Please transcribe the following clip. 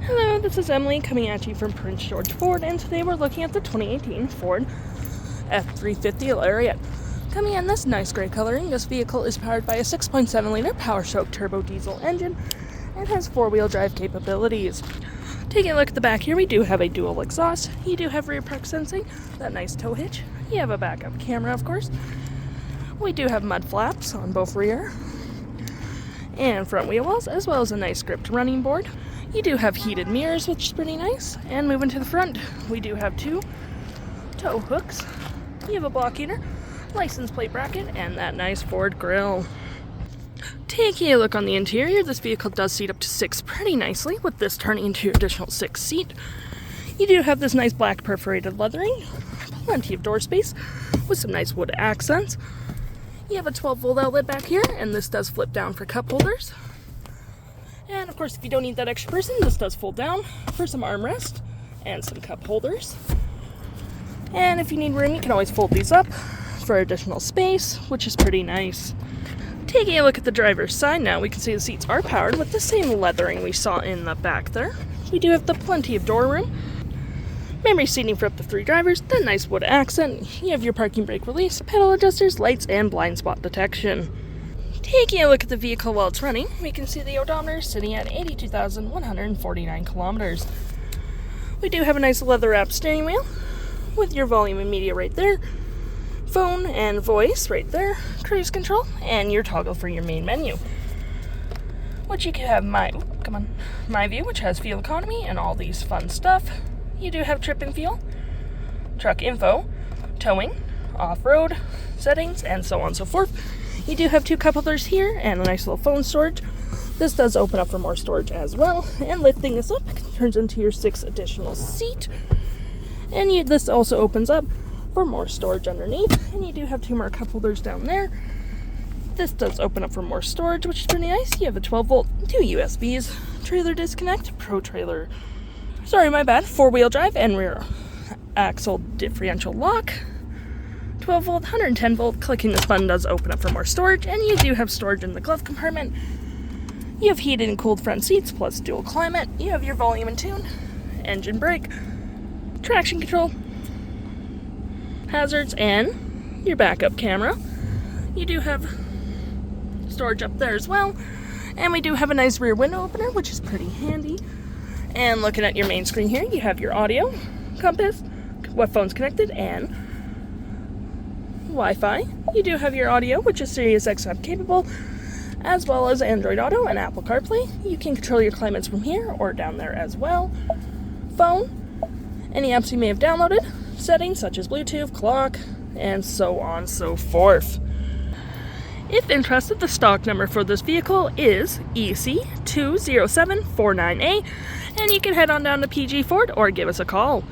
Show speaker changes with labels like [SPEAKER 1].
[SPEAKER 1] Hello, this is Emily coming at you from Prince George Ford, and today we're looking at the 2018 Ford F-350 Lariat. Coming in this nice gray coloring, this vehicle is powered by a 6.7-liter Power-Stroke turbo diesel engine and has four-wheel drive capabilities. Taking a look at the back here, we do have a dual exhaust. You do have rear park sensing, that nice tow hitch. You have a backup camera, of course. We do have mud flaps on both rear and front wheel wells, as well as a nice gripped running board. You do have heated mirrors, which is pretty nice. And moving to the front, we do have two tow hooks. You have a block heater, license plate bracket, and that nice Ford grille. Taking a look on the interior, this vehicle does seat up to 6 pretty nicely, with this turning into your additional 6th seat. You do have this nice black perforated leathering, plenty of door space with some nice wood accents. You have a 12-volt outlet back here, and this does flip down for cup holders. And of course, if you don't need that extra person, this does fold down for some armrest and some cup holders. And if you need room, you can always fold these up for additional space, which is pretty nice. Taking a look at the driver's side now, we can see the seats are powered with the same leathering we saw in the back there. We do have plenty of door room. Memory seating for up to 3 drivers, that nice wood accent. You have your parking brake release, pedal adjusters, lights, and blind spot detection. Taking a look at the vehicle while it's running, we can see the odometer sitting at 82,149 kilometers. We do have a nice leather-wrapped steering wheel with your volume and media right there, phone and voice right there, cruise control, and your toggle for your main menu. Which you can have my view, which has fuel economy and all these fun stuff. You do have trip and fuel, truck info, towing, off-road, settings, and so on and so forth. You do have 2 cup holders here and a nice little phone storage. This does open up for more storage as well. And lifting this up turns into your 6th additional seat. And this also opens up for more storage underneath. And you do have 2 more cup holders down there. This does open up for more storage, which is pretty nice. You have a 12-volt, 2 USBs, trailer disconnect, pro trailer. Sorry, my bad. 4-wheel drive and rear axle differential lock. 12-volt, 110-volt, clicking this button does open up for more storage, and you do have storage in the glove compartment. You have heated and cooled front seats, plus dual climate. You have your volume and tune, engine brake, traction control, hazards, and your backup camera. You do have storage up there as well, and we do have a nice rear window opener, which is pretty handy. And looking at your main screen here, you have your audio, compass, what phone's connected, and Wi-Fi. You do have your audio, which is Sirius XM capable, as well as Android Auto and Apple CarPlay. You can control your climates from here or down there as well. Phone, any apps you may have downloaded, settings such as Bluetooth, clock, and so on and so forth. If interested, the stock number for this vehicle is EC20749A, and you can head on down to PG Ford or give us a call.